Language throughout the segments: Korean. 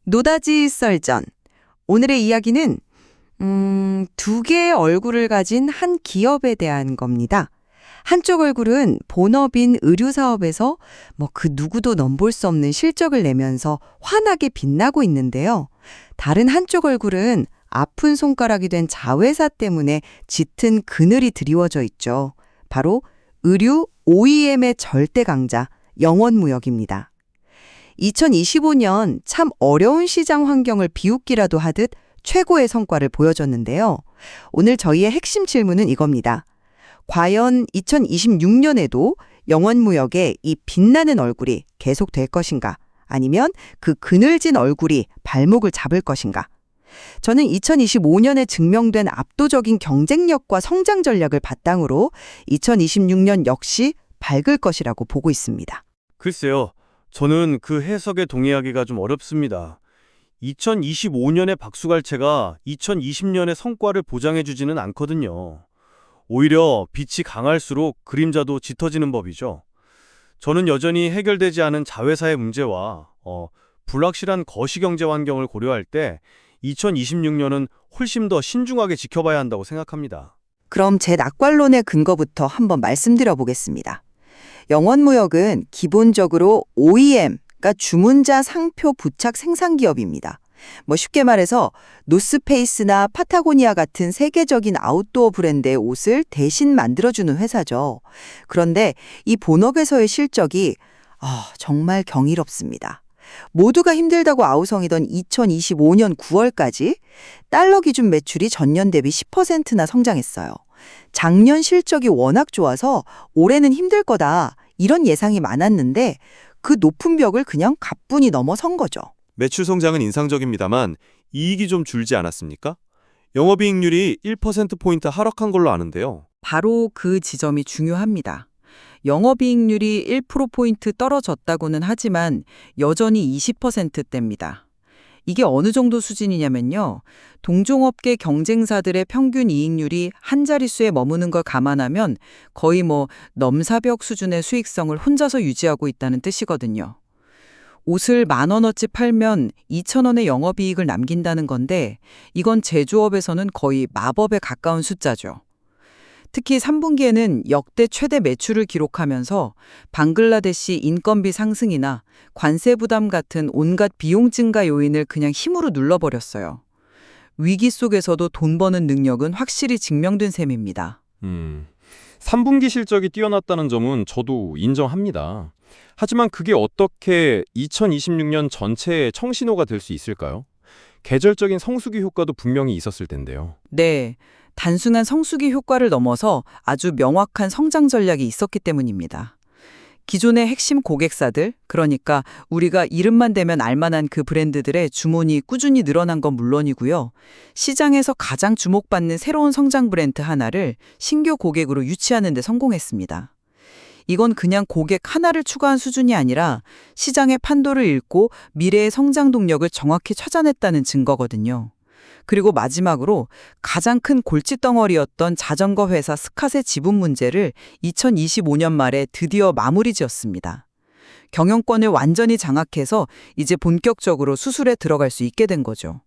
노다지 썰전. 오늘의 이야기는 두 개의 얼굴을 가진 한 기업에 대한 겁니다. 한쪽 얼굴은 본업인 의류 사업에서 그 누구도 넘볼 수 없는 실적을 내면서 환하게 빛나고 있는데요. 다른 한쪽 얼굴은 아픈 손가락이 된 자회사 때문에 짙은 그늘이 드리워져 있죠. 바로 의류 OEM의 절대 강자, 영원무역입니다. 2025년 참 어려운 시장 환경을 비웃기라도 하듯 최고의 성과를 보여줬는데요. 오늘 저희의 핵심 질문은 이겁니다. 과연 2026년에도 영원무역의 이 빛나는 얼굴이 계속될 것인가? 아니면 그 그늘진 얼굴이 발목을 잡을 것인가? 저는 2025년에 증명된 압도적인 경쟁력과 성장 전략을 바탕으로 2026년 역시 밝을 것이라고 보고 있습니다. 글쎄요. 저는 그 해석에 동의하기가 좀 어렵습니다. 2025년의 박수갈채가 2020년의 성과를 보장해주지는 않거든요. 오히려 빛이 강할수록 그림자도 짙어지는 법이죠. 저는 여전히 해결되지 않은 자회사의 문제와 불확실한 거시경제 환경을 고려할 때 2026년은 훨씬 더 신중하게 지켜봐야 한다고 생각합니다. 그럼 제 낙관론의 근거부터 한번 말씀드려 보겠습니다. 영원무역은 기본적으로 OEM, 그러니까 주문자 상표 부착 생산 기업입니다. 쉽게 말해서 노스페이스나 파타고니아 같은 세계적인 아웃도어 브랜드의 옷을 대신 만들어주는 회사죠. 그런데 이 본업에서의 실적이 정말 경이롭습니다. 모두가 힘들다고 아우성이던 2025년 9월까지 달러 기준 매출이 전년 대비 10%나 성장했어요. 작년 실적이 워낙 좋아서 올해는 힘들 거다 이런 예상이 많았는데 그 높은 벽을 그냥 가뿐히 넘어선 거죠. 매출 성장은 인상적입니다만 이익이 좀 줄지 않았습니까? 영업이익률이 1%포인트 하락한 걸로 아는데요. 바로 그 지점이 중요합니다. 영업이익률이 1%포인트 떨어졌다고는 하지만 여전히 20%대입니다. 이게 어느 정도 수준이냐면요. 동종업계 경쟁사들의 평균 이익률이 한 자릿수에 머무는 걸 감안하면 거의 넘사벽 수준의 수익성을 혼자서 유지하고 있다는 뜻이거든요. 옷을 10,000원어치 팔면 2,000원의 영업이익을 남긴다는 건데 이건 제조업에서는 거의 마법에 가까운 숫자죠. 특히 3분기에는 역대 최대 매출을 기록하면서 방글라데시 인건비 상승이나 관세 부담 같은 온갖 비용 증가 요인을 그냥 힘으로 눌러버렸어요. 위기 속에서도 돈 버는 능력은 확실히 증명된 셈입니다. 3분기 실적이 뛰어났다는 점은 저도 인정합니다. 하지만 그게 어떻게 2026년 전체의 청신호가 될 수 있을까요? 계절적인 성수기 효과도 분명히 있었을 텐데요. 네, 단순한 성수기 효과를 넘어서 아주 명확한 성장 전략이 있었기 때문입니다. 기존의 핵심 고객사들, 그러니까 우리가 이름만 대면 알만한 그 브랜드들의 주문이 꾸준히 늘어난 건 물론이고요. 시장에서 가장 주목받는 새로운 성장 브랜드 하나를 신규 고객으로 유치하는 데 성공했습니다. 이건 그냥 고객 하나를 추가한 수준이 아니라 시장의 판도를 읽고 미래의 성장 동력을 정확히 찾아냈다는 증거거든요. 그리고 마지막으로 가장 큰 골칫덩어리였던 자전거 회사 스캇의 지분 문제를 2025년 말에 드디어 마무리 지었습니다. 경영권을 완전히 장악해서 이제 본격적으로 수술에 들어갈 수 있게 된 거죠.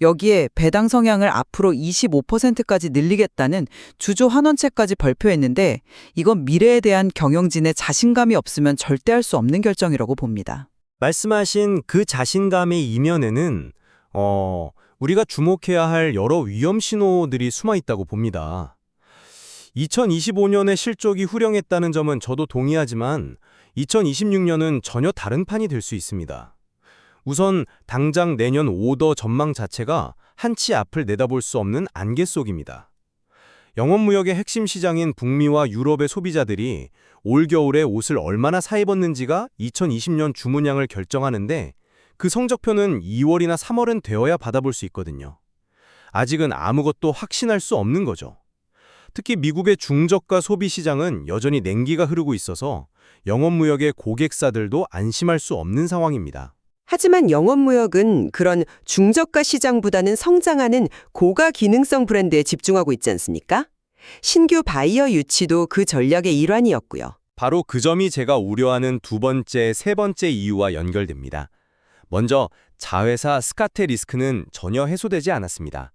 여기에 배당 성향을 앞으로 25%까지 늘리겠다는 주주 환원체까지 발표했는데 이건 미래에 대한 경영진의 자신감이 없으면 절대 할 수 없는 결정이라고 봅니다. 말씀하신 그 자신감의 이면에는 우리가 주목해야 할 여러 위험 신호들이 숨어 있다고 봅니다. 2025년에 실적이 후령했다는 점은 저도 동의하지만 2026년은 전혀 다른 판이 될 수 있습니다. 우선 당장 내년 오더 전망 자체가 한치 앞을 내다볼 수 없는 안개 속입니다. 영업무역의 핵심 시장인 북미와 유럽의 소비자들이 올겨울에 옷을 얼마나 사입었는지가 2020년 주문량을 결정하는데 그 성적표는 2월이나 3월은 되어야 받아볼 수 있거든요. 아직은 아무것도 확신할 수 없는 거죠. 특히 미국의 중저가 소비 시장은 여전히 냉기가 흐르고 있어서 영업무역의 고객사들도 안심할 수 없는 상황입니다. 하지만 영업무역은 그런 중저가 시장보다는 성장하는 고가 기능성 브랜드에 집중하고 있지 않습니까? 신규 바이어 유치도 그 전략의 일환이었고요. 바로 그 점이 제가 우려하는 두 번째, 세 번째 이유와 연결됩니다. 먼저 자회사 스카테 리스크는 전혀 해소되지 않았습니다.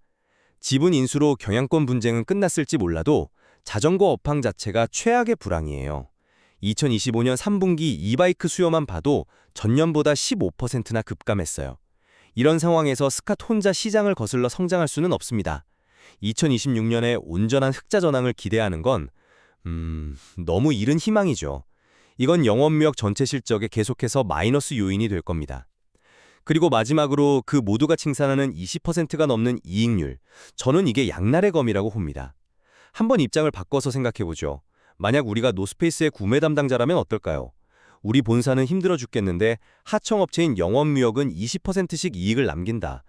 지분 인수로 경영권 분쟁은 끝났을지 몰라도 자전거 업황 자체가 최악의 불황이에요. 2025년 3분기 이바이크 수요만 봐도 전년보다 15%나 급감했어요. 이런 상황에서 스캇 혼자 시장을 거슬러 성장할 수는 없습니다. 2026년에 온전한 흑자 전황을 기대하는 건 너무 이른 희망이죠. 이건 영업무역 전체 실적에 계속해서 마이너스 요인이 될 겁니다. 그리고 마지막으로 그 모두가 칭찬하는 20%가 넘는 이익률. 저는 이게 양날의 검이라고 봅니다. 한번 입장을 바꿔서 생각해보죠. 만약 우리가 노스페이스의 구매 담당자라면 어떨까요? 우리 본사는 힘들어 죽겠는데 하청업체인 영업무역은 20%씩 이익을 남긴다.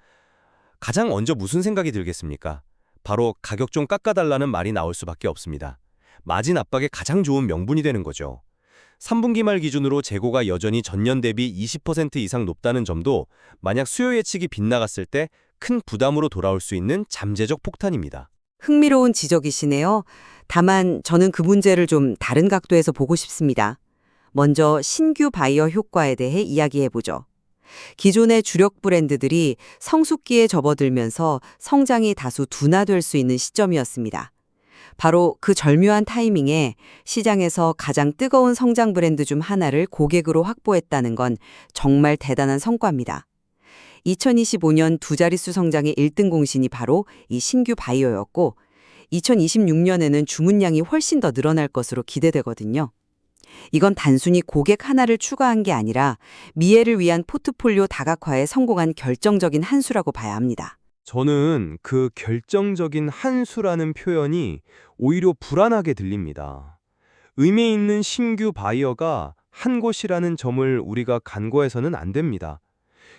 가장 먼저 무슨 생각이 들겠습니까? 바로 가격 좀 깎아달라는 말이 나올 수밖에 없습니다. 마진 압박의 가장 좋은 명분이 되는 거죠. 3분기 말 기준으로 재고가 여전히 전년 대비 20% 이상 높다는 점도 만약 수요 예측이 빗나갔을 때 큰 부담으로 돌아올 수 있는 잠재적 폭탄입니다. 흥미로운 지적이시네요. 다만 저는 그 문제를 좀 다른 각도에서 보고 싶습니다. 먼저 신규 바이어 효과에 대해 이야기해보죠. 기존의 주력 브랜드들이 성숙기에 접어들면서 성장이 다소 둔화될 수 있는 시점이었습니다. 바로 그 절묘한 타이밍에 시장에서 가장 뜨거운 성장 브랜드 중 하나를 고객으로 확보했다는 건 정말 대단한 성과입니다. 2025년 두 자릿수 성장의 1등 공신이 바로 이 신규 바이어였고 2026년에는 주문량이 훨씬 더 늘어날 것으로 기대되거든요. 이건 단순히 고객 하나를 추가한 게 아니라 미래를 위한 포트폴리오 다각화에 성공한 결정적인 한 수라고 봐야 합니다. 저는 그 결정적인 한 수라는 표현이 오히려 불안하게 들립니다. 의미 있는 신규 바이어가 한 곳이라는 점을 우리가 간과해서는 안 됩니다.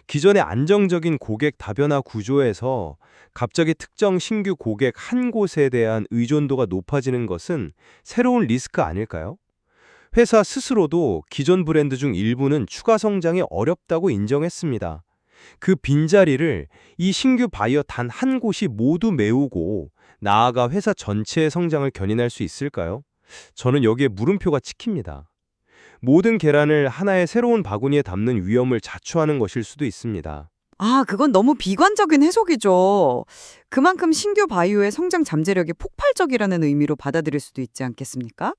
기존의 안정적인 고객 다변화 구조에서 갑자기 특정 신규 고객 한 곳에 대한 의존도가 높아지는 것은 새로운 리스크 아닐까요? 회사 스스로도 기존 브랜드 중 일부는 추가 성장이 어렵다고 인정했습니다. 그 빈자리를 이 신규 바이어 단 한 곳이 모두 메우고 나아가 회사 전체의 성장을 견인할 수 있을까요? 저는 여기에 물음표가 찍힙니다. 모든 계란을 하나의 새로운 바구니에 담는 위험을 자초하는 것일 수도 있습니다. 그건 너무 비관적인 해석이죠. 그만큼 신규 바이오의 성장 잠재력이 폭발적이라는 의미로 받아들일 수도 있지 않겠습니까?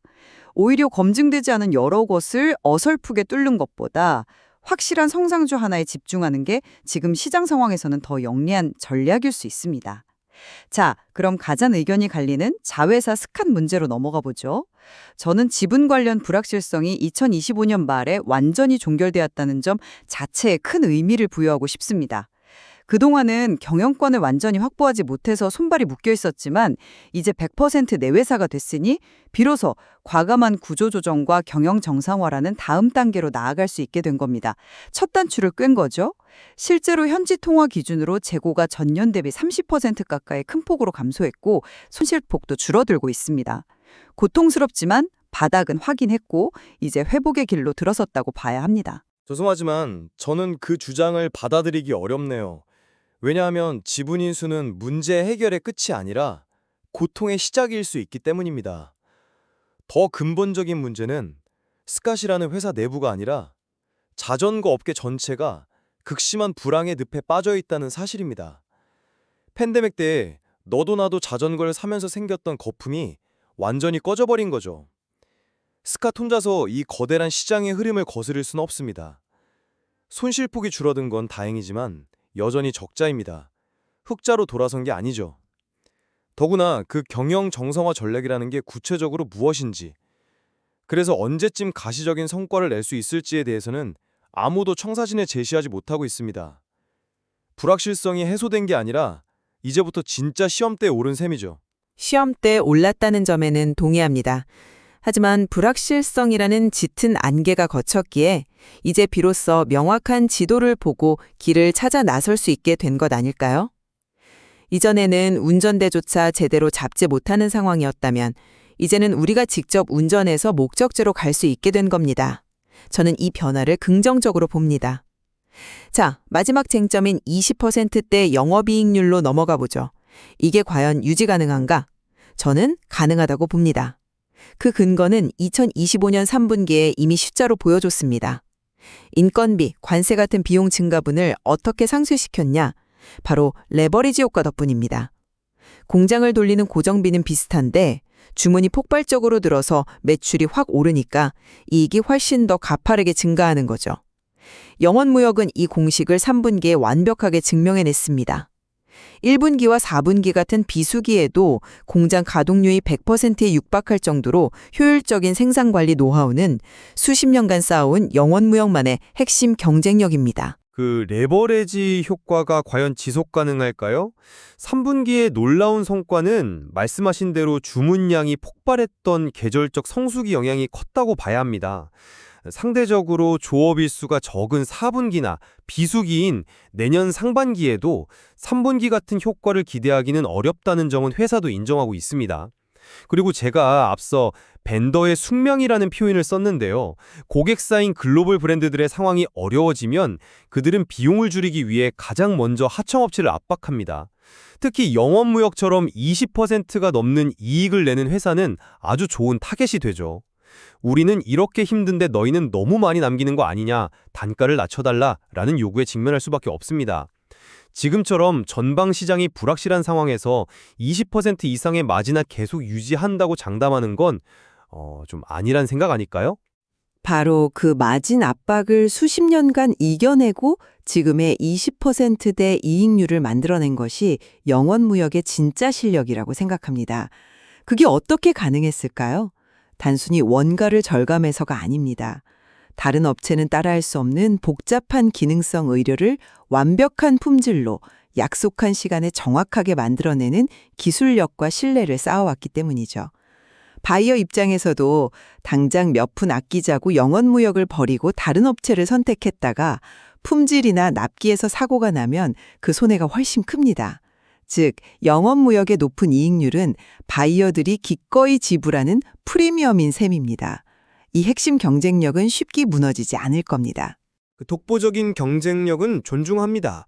오히려 검증되지 않은 여러 것을 어설프게 뚫는 것보다 확실한 성장주 하나에 집중하는 게 지금 시장 상황에서는 더 영리한 전략일 수 있습니다. 자, 그럼 가장 의견이 갈리는 자회사 스캇 문제로 넘어가 보죠. 저는 지분 관련 불확실성이 2025년 말에 완전히 종결되었다는 점 자체에 큰 의미를 부여하고 싶습니다. 그동안은 경영권을 완전히 확보하지 못해서 손발이 묶여 있었지만 이제 100% 내외사가 됐으니 비로소 과감한 구조조정과 경영 정상화라는 다음 단계로 나아갈 수 있게 된 겁니다. 첫 단추를 꿰은 거죠. 실제로 현지 통화 기준으로 재고가 전년 대비 30% 가까이 큰 폭으로 감소했고 손실폭도 줄어들고 있습니다. 고통스럽지만 바닥은 확인했고 이제 회복의 길로 들어섰다고 봐야 합니다. 죄송하지만 저는 그 주장을 받아들이기 어렵네요. 왜냐하면 지분 인수는 문제 해결의 끝이 아니라 고통의 시작일 수 있기 때문입니다. 더 근본적인 문제는 스캇이라는 회사 내부가 아니라 자전거 업계 전체가 극심한 불황의 늪에 빠져 있다는 사실입니다. 팬데믹 때 너도 나도 자전거를 사면서 생겼던 거품이 완전히 꺼져버린 거죠. 스캇 혼자서 이 거대한 시장의 흐름을 거스를 수는 없습니다. 손실폭이 줄어든 건 다행이지만 여전히 적자입니다. 흑자로 돌아선 게 아니죠. 더구나 그 경영 정상화 전략이라는 게 구체적으로 무엇인지, 그래서 언제쯤 가시적인 성과를 낼 수 있을지에 대해서는 아무도 청사진에 제시하지 못하고 있습니다. 불확실성이 해소된 게 아니라 이제부터 진짜 시험대에 오른 셈이죠. 시험대에 올랐다는 점에는 동의합니다. 하지만 불확실성이라는 짙은 안개가 걷혔기에 이제 비로소 명확한 지도를 보고 길을 찾아 나설 수 있게 된 것 아닐까요? 이전에는 운전대조차 제대로 잡지 못하는 상황이었다면 이제는 우리가 직접 운전해서 목적지로 갈 수 있게 된 겁니다. 저는 이 변화를 긍정적으로 봅니다. 자, 마지막 쟁점인 20%대 영업이익률로 넘어가 보죠. 이게 과연 유지 가능한가? 저는 가능하다고 봅니다. 그 근거는 2025년 3분기에 이미 숫자로 보여줬습니다. 인건비, 관세 같은 비용 증가분을 어떻게 상쇄시켰냐? 바로 레버리지 효과 덕분입니다. 공장을 돌리는 고정비는 비슷한데 주문이 폭발적으로 늘어서 매출이 확 오르니까 이익이 훨씬 더 가파르게 증가하는 거죠. 영원무역은 이 공식을 3분기에 완벽하게 증명해냈습니다. 1분기와 4분기 같은 비수기에도 공장 가동률이 100%에 육박할 정도로 효율적인 생산관리 노하우는 수십 년간 쌓아온 영원무역만의 핵심 경쟁력입니다. 그 레버리지 효과가 과연 지속 가능할까요? 3분기의 놀라운 성과는 말씀하신 대로 주문량이 폭발했던 계절적 성수기 영향이 컸다고 봐야 합니다. 상대적으로 조업 일수가 적은 4분기나 비수기인 내년 상반기에도 3분기 같은 효과를 기대하기는 어렵다는 점은 회사도 인정하고 있습니다. 그리고 제가 앞서 벤더의 숙명이라는 표현을 썼는데요. 고객사인 글로벌 브랜드들의 상황이 어려워지면 그들은 비용을 줄이기 위해 가장 먼저 하청업체를 압박합니다. 특히 영업무역처럼 20%가 넘는 이익을 내는 회사는 아주 좋은 타겟이 되죠. 우리는 이렇게 힘든데 너희는 너무 많이 남기는 거 아니냐, 단가를 낮춰달라라는 요구에 직면할 수밖에 없습니다. 지금처럼 전방 시장이 불확실한 상황에서 20% 이상의 마진을 계속 유지한다고 장담하는 건 좀 아니란 생각 아닐까요? 바로 그 마진 압박을 수십 년간 이겨내고 지금의 20%대 이익률을 만들어낸 것이 영원무역의 진짜 실력이라고 생각합니다. 그게 어떻게 가능했을까요? 단순히 원가를 절감해서가 아닙니다. 다른 업체는 따라할 수 없는 복잡한 기능성 의료를 완벽한 품질로 약속한 시간에 정확하게 만들어내는 기술력과 신뢰를 쌓아왔기 때문이죠. 바이어 입장에서도 당장 몇 푼 아끼자고 영원무역을 버리고 다른 업체를 선택했다가 품질이나 납기에서 사고가 나면 그 손해가 훨씬 큽니다. 즉, 영업무역의 높은 이익률은 바이어들이 기꺼이 지불하는 프리미엄인 셈입니다. 이 핵심 경쟁력은 쉽게 무너지지 않을 겁니다. 독보적인 경쟁력은 존중합니다.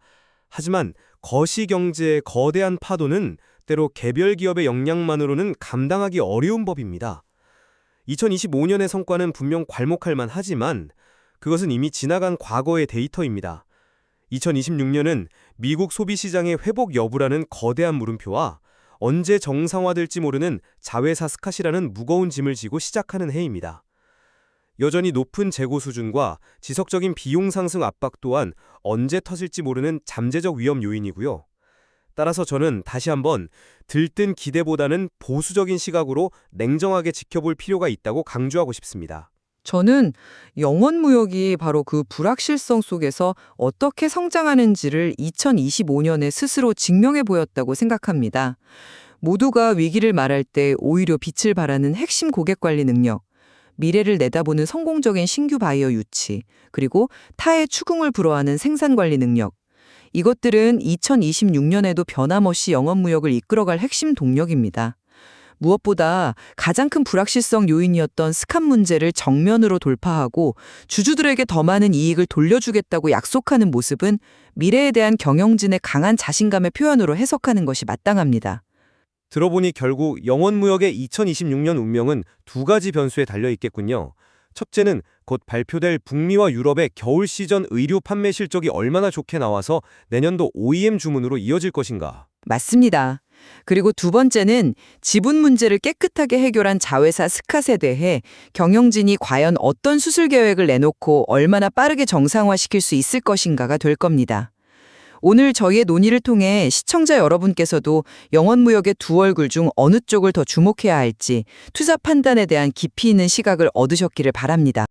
하지만 거시경제의 거대한 파도는 때로 개별 기업의 역량만으로는 감당하기 어려운 법입니다. 2025년의 성과는 분명 괄목할 만하지만 그것은 이미 지나간 과거의 데이터입니다. 2026년은 미국 소비시장의 회복 여부라는 거대한 물음표와 언제 정상화될지 모르는 자회사 스캇이라는 무거운 짐을 지고 시작하는 해입니다. 여전히 높은 재고 수준과 지속적인 비용 상승 압박 또한 언제 터질지 모르는 잠재적 위험 요인이고요. 따라서 저는 다시 한번 들뜬 기대보다는 보수적인 시각으로 냉정하게 지켜볼 필요가 있다고 강조하고 싶습니다. 저는 영원무역이 바로 그 불확실성 속에서 어떻게 성장하는지를 2025년에 스스로 증명해 보였다고 생각합니다. 모두가 위기를 말할 때 오히려 빛을 발하는 핵심 고객관리 능력, 미래를 내다보는 성공적인 신규 바이어 유치, 그리고 타의 추궁을 불허하는 생산관리 능력, 이것들은 2026년에도 변함없이 영업무역을 이끌어갈 핵심 동력입니다. 무엇보다 가장 큰 불확실성 요인이었던 스캇 문제를 정면으로 돌파하고 주주들에게 더 많은 이익을 돌려주겠다고 약속하는 모습은 미래에 대한 경영진의 강한 자신감의 표현으로 해석하는 것이 마땅합니다. 들어보니 결국 영원무역의 2026년 운명은 두 가지 변수에 달려 있겠군요. 첫째는 곧 발표될 북미와 유럽의 겨울 시즌 의류 판매 실적이 얼마나 좋게 나와서 내년도 OEM 주문으로 이어질 것인가. 맞습니다. 그리고 두 번째는 지분 문제를 깨끗하게 해결한 자회사 스캇에 대해 경영진이 과연 어떤 수술 계획을 내놓고 얼마나 빠르게 정상화시킬 수 있을 것인가가 될 겁니다. 오늘 저희의 논의를 통해 시청자 여러분께서도 영원무역의 두 얼굴 중 어느 쪽을 더 주목해야 할지 투자 판단에 대한 깊이 있는 시각을 얻으셨기를 바랍니다.